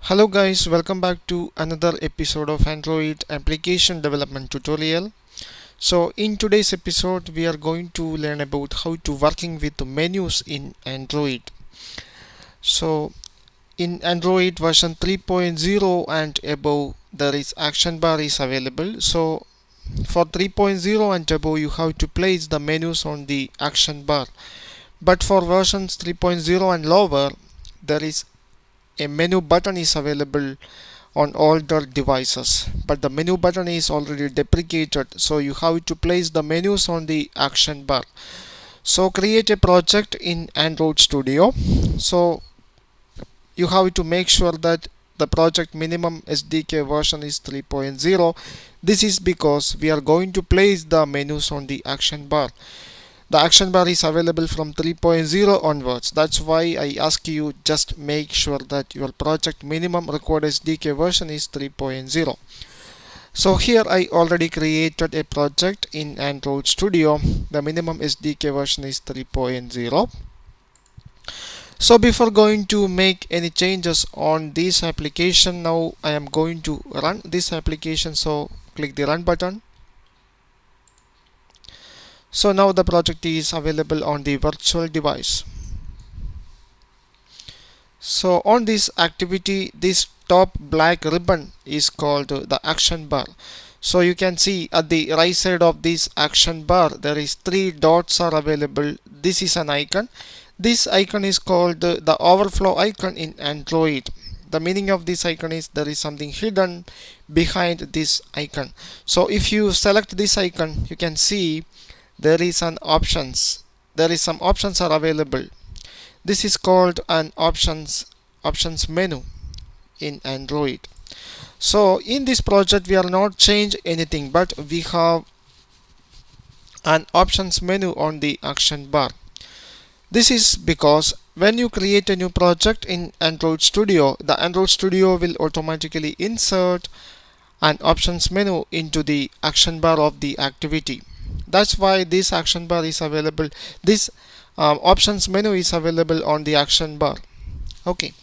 Hello guys, welcome back to another episode of Android application development tutorial. So in today's episode we are going to learn about how to working with the menus in Android. So in Android version 3.0 and above there is action bar is available. So for 3.0 and above you have to place the menus on the action bar. But for versions 3.0 and lower there is a menu button is available on all the devices, but the menu button is already deprecated, so you have to place the menus on the action bar. So create a project in Android Studio. So you have to make sure that the project minimum SDK version is 3.0. This is because we are going to place the menus on the action bar. The action bar is available from 3.0 onwards. That's why I ask you just make sure that your project minimum required SDK version is 3.0. So here I already created a project in Android Studio. The minimum SDK version is 3.0. So before going to make any changes on this application, now I am going to run this application. So click the run button. So now the project is available on the virtual device. So on this activity, this top black ribbon is called the action bar. So you can see at the right side of this action bar there is three dots are available. This is an icon. This icon is called the overflow icon in Android. The meaning of this icon is there is something hidden behind this icon. So if you select this icon, you can see there is some options are available. This is called an options menu in Android. So in this project we are not change anything, but we have an options menu on the action bar. This is because when you create a new project in Android Studio, the Android Studio will automatically insert an options menu into the action bar of the activity. That's why this action bar is available. This options menu is available on the action bar. Okay,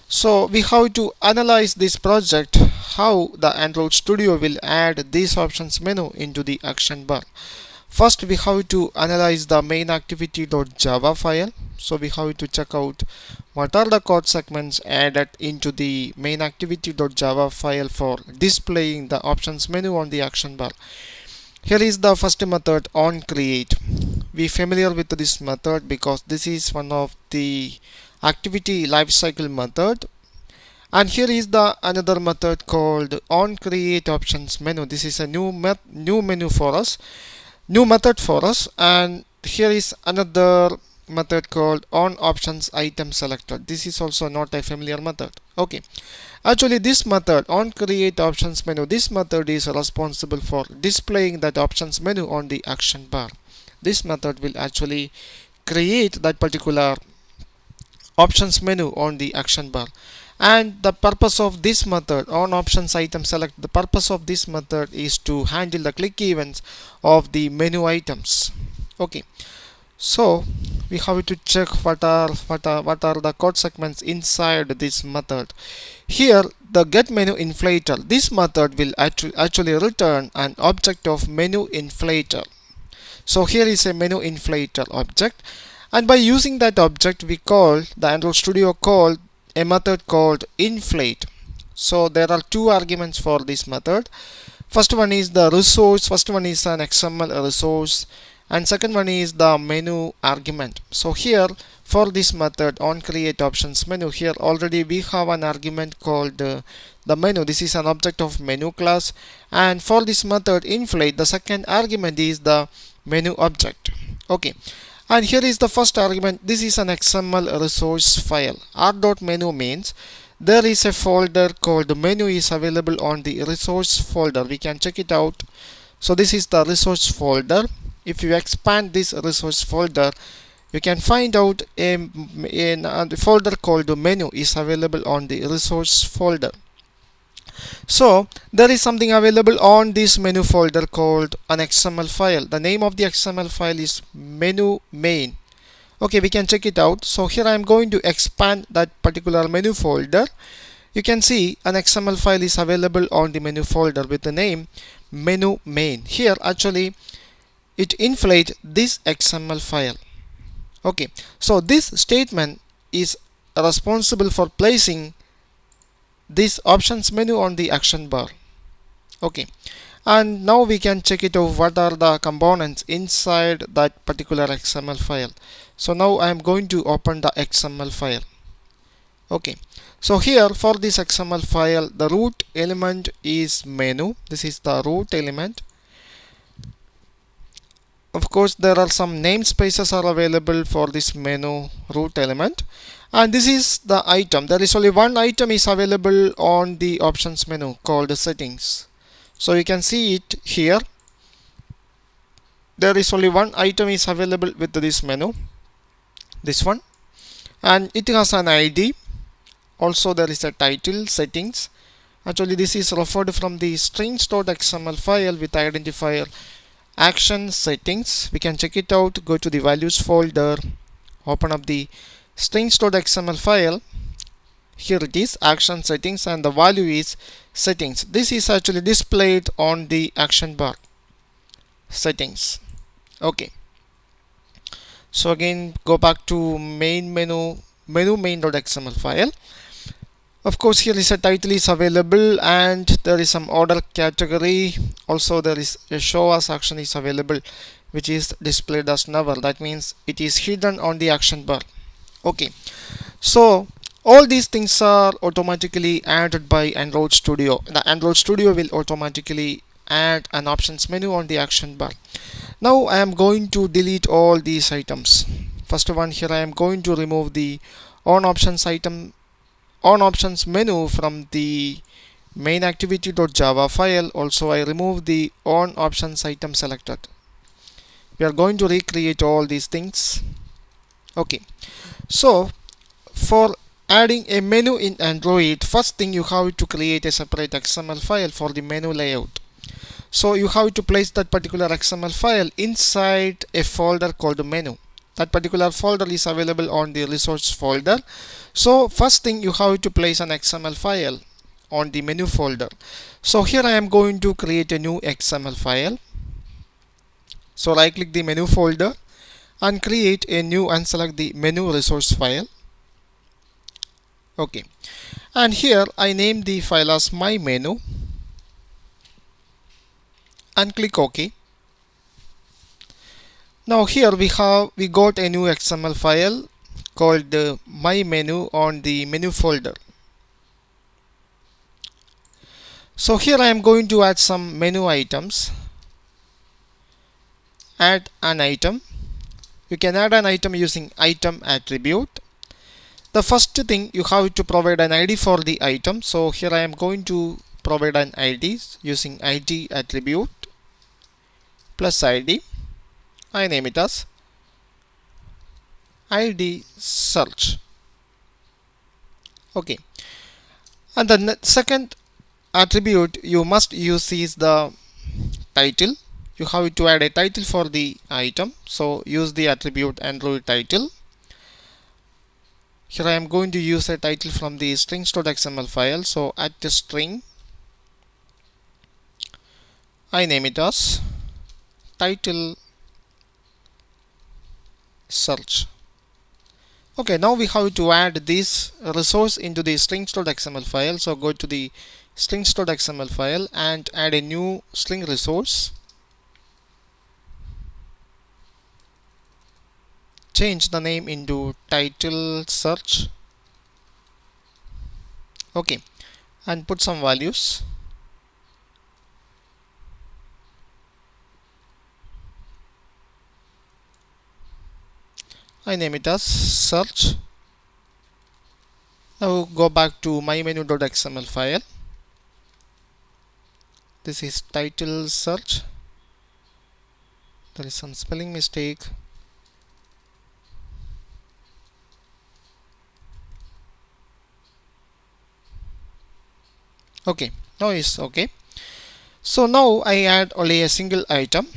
so we have to analyze this project, how the Android Studio will add this options menu into the action bar. First we have to analyze the main activity.java file. So we have to check out what are the code segments added into the main activity.java file for displaying the options menu on the action bar. Here is the first method on create. We familiar with this method because this is one of the activity lifecycle method. And here is the another method called on create options menu. This is a new menu for us, new method for us. And here is another method called on options item selected. This is also not a familiar method. Okay, actually this method on create options menu, this method is responsible for displaying that options menu on the action bar. This method will actually create that particular options menu on the action bar. And the purpose of this method on options item select, the purpose of this method is to handle the click events of the menu items. Okay, so we have to check what are the code segments inside this method. Here the get menu inflator, this method will actually return an object of menu inflator. So here is a menu inflator object, and by using that object we call the Android Studio called a method called inflate. So there are two arguments for this method. First one is the resource, first one is an XML resource, and second one is the menu argument. So here for this method on create options menu, here already we have an argument called the menu. This is an object of menu class, and for this method inflate, the second argument is the menu object. Okay, and here is the first argument. This is an XML resource file. r.menu means there is a folder called menu is available on the resource folder. We can check it out. So this is the resource folder. If you expand this resource folder, you can find out a folder called menu is available on the resource folder. So there is something available on this menu folder called an XML file. The name of the XML file is menu main. Okay, we can check it out. So here I am going to expand that particular menu folder. you can see an XML file is available on the menu folder with the name menu main. Here actually it inflates this XML file. Okay, so this statement is responsible for placing this options menu on the action bar. Okay, and now we can check it out what are the components inside that particular XML file. So now I am going to open the XML file. Okay, so here for this XML file the root element is menu. This is the root element. Of course there are some namespaces are available for this menu root element, and this is the item. There is only one item is available on the options menu called settings. So you can see it here. There is only one item is available with this menu, this one, and it has an ID. Also there is a title settings. Actually this is referred from the strings.xml file with identifier action settings. We can check it out. Go to the values folder, open up the strings.xml file. Here it is, action settings, and the value is settings. This is actually displayed on the action bar, settings. Okay, so again go back to main menu main.xml file. Of course here is a title is available, and there is some order category. Also there is a show as action is available, which is displayed as never. That means it is hidden on the action bar. Okay, so all these things are automatically added by Android Studio. The Android Studio will automatically add an options menu on the action bar. Now I am going to delete all these items. First one, here I am going to remove the on options menu from the main activity.java file. Also I remove the on options item selected. We are going to recreate all these things. Okay, so for adding a menu in Android, first thing you have to create a separate XML file for the menu layout. So you have to place that particular XML file inside a folder called menu. That particular folder is available on the resource folder. So first thing you have to place an XML file on the menu folder. So here I am going to create a new XML file. So right click the menu folder and create a new and select the menu resource file. Okay, and here I name the file as my menu and click OK. Now here we got a new XML file called my menu on the menu folder. So here I am going to add some menu items. Add an item. You can add an item using item attribute. The first thing, you have to provide an ID for the item. So here I am going to provide an ID using ID attribute plus ID. I name it as ID search. Okay, and the second attribute you must use is the title. You have to add a title for the item. So use the attribute Android title. Here I am going to use a title from the strings.xml file. So add the string. I name it as title search. Okay, now we have to add this resource into the strings.xml file. So go to the strings.xml file and add a new string resource. Change the name into title search. Okay, and put some values. I name it as search. Now go back to mymenu.xml file. This is title search. There is some spelling mistake. Okay, now it's okay. So now I add only a single item.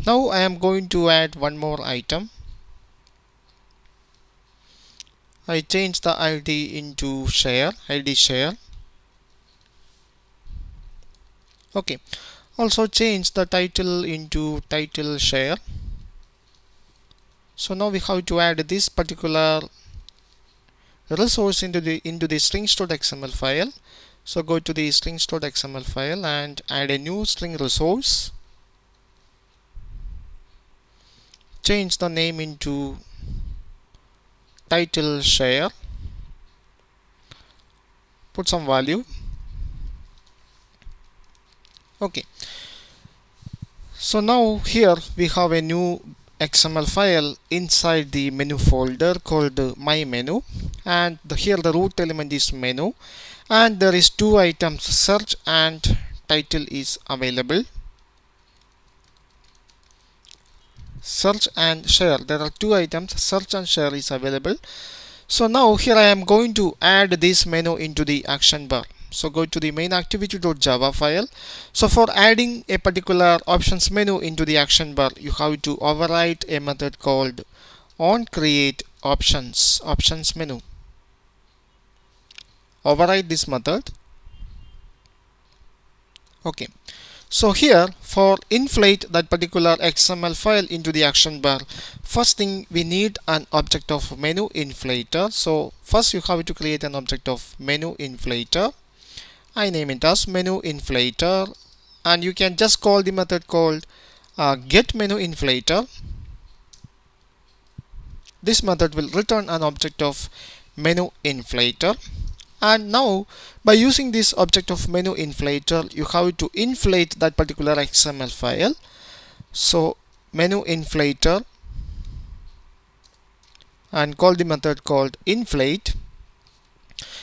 Now I am going to add one more item. I change the ID into share, ID share. Okay, also change the title into title share. So now we have to add this particular resource into the strings.xml file. So go to the strings.xml file and add a new string resource. Change the name into title share. Put some value. Okay. So now here we have a new XML file inside the menu folder called my menu, and here the root element is menu, and there is two items, search and title is available. Search and share, there are two items, search and share is available. So now here I am going to add this menu into the action bar. So go to the main activity.java file. So for adding a particular options menu into the action bar, you have to override a method called onCreateOptions menu. Override this method. Okay. So here, for inflate that particular XML file into the action bar, first thing we need an object of menu inflator. So first you have to create an object of menu inflator. I name it as menu inflator, and you can just call the method called get menu inflator. This method will return an object of menu inflator. And now by using this object of menu inflator, you have to inflate that particular XML file. So menu inflator and call the method called inflate.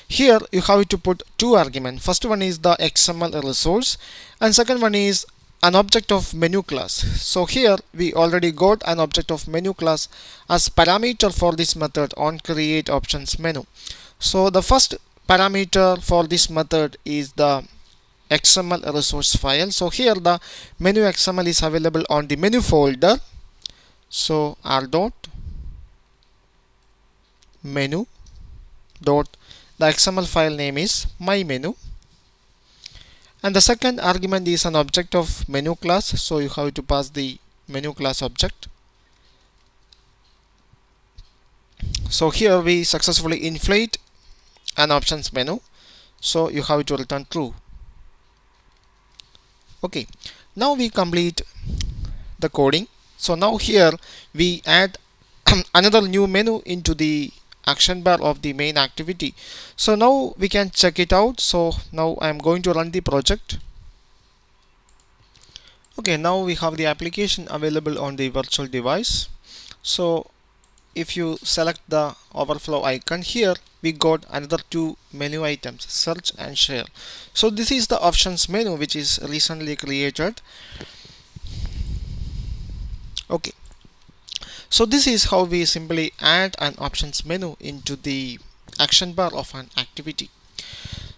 Here you have to put two arguments. First one is the XML resource, and second one is an object of menu class. So here we already got an object of menu class as parameter for this method on create options menu. So the first parameter for this method is the XML resource file. So here the menu XML is available on the menu folder. So r dot menu dot, the XML file name is my menu, and the second argument is an object of menu class. So you have to pass the menu class object. So here we successfully inflate an options menu, so you have to return true. Okay, now we complete the coding. So now here we add another new menu into the action bar of the main activity. So now we can check it out. So now I am going to run the project. Okay, now we have the application available on the virtual device. So if you select the overflow icon, here we got another two menu items, search and share. So this is the options menu which is recently created. Okay, so this is how we simply add an options menu into the action bar of an activity.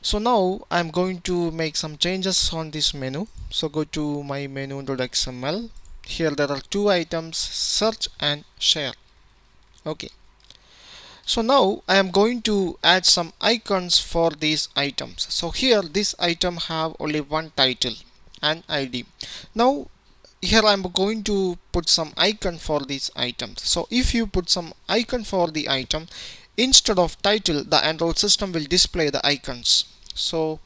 So now I'm going to make some changes on this menu. So go to my menu.xml. Here there are two items, search and share. Okay, so now I am going to add some icons for these items. So here this item have only one title and ID. Now here I am going to put some icon for these items. So if you put some icon for the item instead of title, the Android system will display the icons. So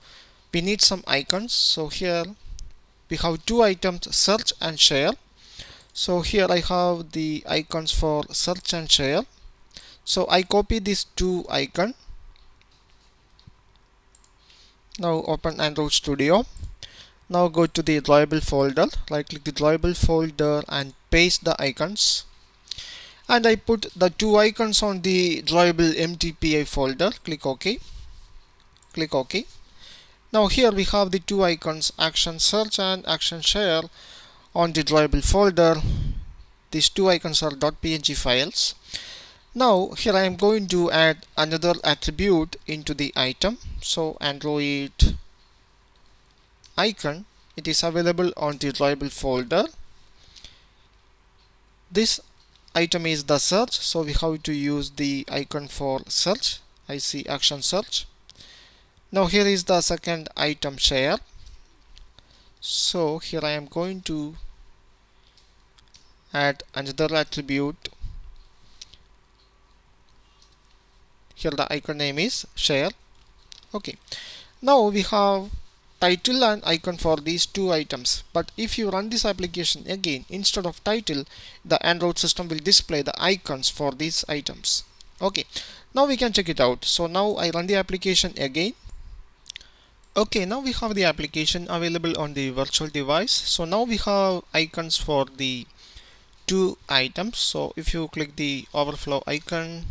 we need some icons. So here we have two items, search and share. So here I have the icons for search and share. So I copy these two icons. Now open Android Studio. Now go to the drawable folder, right click the drawable folder and paste the icons. And I put the two icons on the drawable MTPI folder. Click OK. Click OK. Now here we have the two icons, action search and action share, on the drawable folder. These two icons are .png files. Now here I am going to add another attribute into the item. So Android icon, it is available on the drawable folder. This item is the search, so we have to use the icon for search. I see action search. Now here is the second item, share. So here I am going to add another attribute. Here the icon name is share. Okay, now we have title and icon for these two items, but if you run this application again, instead of title, the Android system will display the icons for these items. Okay, now we can check it out. So now I run the application again. Okay, now we have the application available on the virtual device. So now we have icons for the two items. So if you click the overflow icon,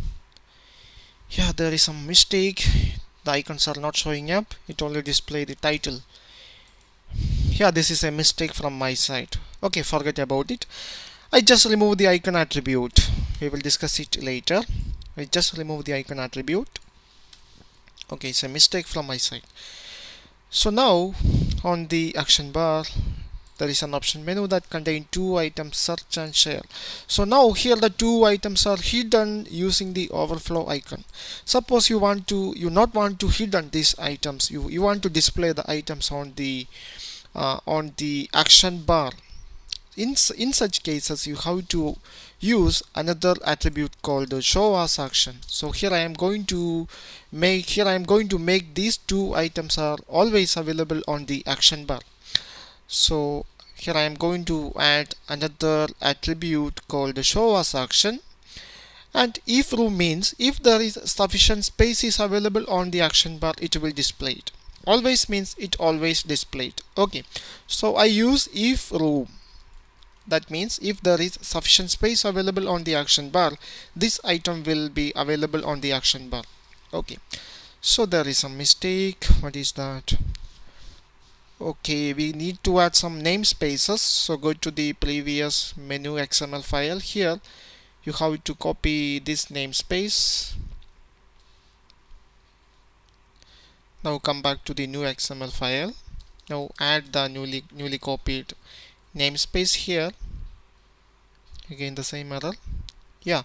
yeah, there is some mistake. The icons are not showing up. It only display the title. Yeah, this is a mistake from my side. Okay, forget about it. I just remove the icon attribute. We will discuss it later. I just remove the icon attribute. Okay, it's a mistake from my side. So now on the action bar, there is an option menu that contains two items, search and share. So now here the two items are hidden using the overflow icon. Suppose you not want to hidden these items, you want to display the items on the action bar. In such cases, you have to use another attribute called the show as action. So here I am going to make these two items are always available on the action bar. So here I am going to add another attribute called the show as action, and if room means if there is sufficient space is available on the action bar, it will display it. Always means it always displayed. Okay, so I use if room. That means if there is sufficient space available on the action bar, this item will be available on the action bar. Okay, so there is a mistake. What is that? Okay, we need to add some namespaces. So go to the previous menu XML file. Here you have to copy this namespace. Now come back to the new XML file. Now add the newly copied namespace here. Again the same error. Yeah,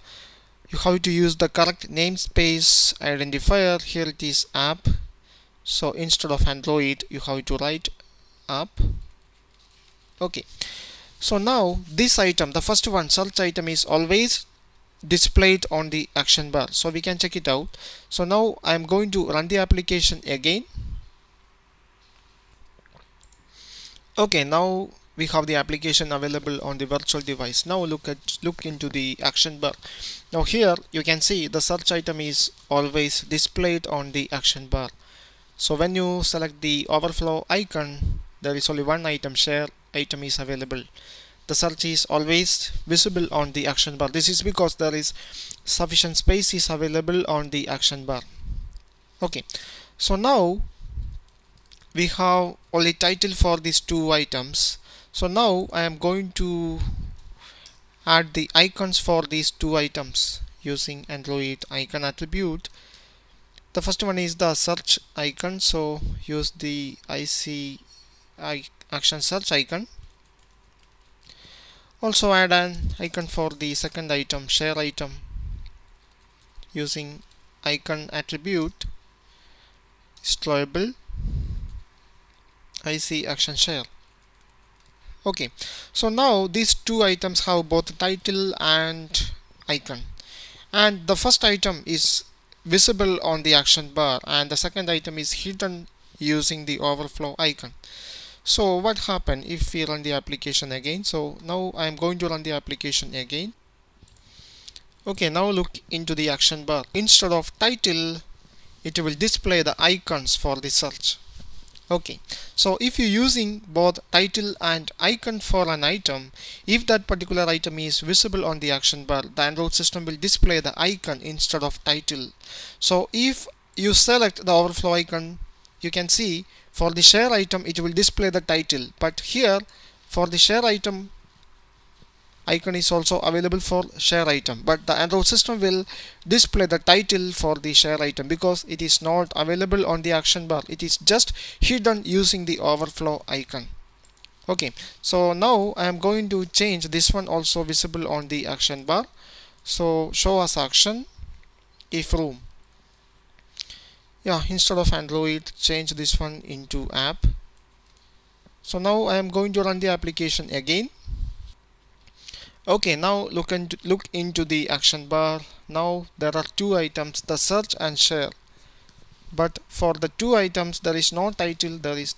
you have to use the correct namespace identifier. Here it is app. So instead of Android, you have to write app. Okay, so now this item, the first one, search item, is always displayed on the action bar. So we can check it out. So now I am going to run the application again. Okay, now we have the application available on the virtual device. Now look into the action bar. Now here you can see the search item is always displayed on the action bar. So when you select the overflow icon, there is only one item, share item, is available. The search is always visible on the action bar. This is because there is sufficient space is available on the action bar. Okay, so now we have only title for these two items. So now I am going to add the icons for these two items using Android icon attribute. The first one is the search icon, so use the action search icon. Also add an icon for the second item, share item, using icon attribute deployable action share. Okay, so now these two items have both title and icon, and the first item is visible on the action bar and the second item is hidden using the overflow icon. So what happened if we run the application again? So now I am going to run the application again. Okay, now look into the action bar. Instead of title, it will display the icons for the search. Okay, so if you're using both title and icon for an item, if that particular item is visible on the action bar, the Android system will display the icon instead of title. So if you select the overflow icon, you can see for the share item it will display the title, but here for the share item icon is also available for share item, but the Android system will display the title for the share item because it is not available on the action bar. It is just hidden using the overflow icon. Okay, so now I am going to change this one also visible on the action bar. So show as action if room. Yeah, instead of Android, change this one into app. So now I am going to run the application again. Okay, now look into the action bar. Now there are two items, the search and share. But for the two items there is no title, there is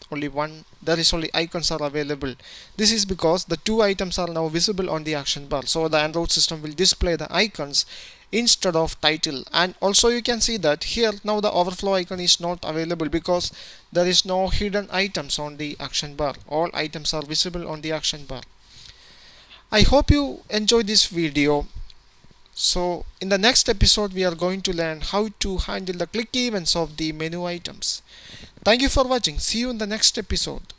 only icons are available. This is because the two items are now visible on the action bar, so the Android system will display the icons instead of title. And also you can see that here now the overflow icon is not available because there is no hidden items on the action bar. All items are visible on the action bar. I hope you enjoyed this video. So in the next episode we are going to learn how to handle the click events of the menu items. Thank you for watching. See you in the next episode.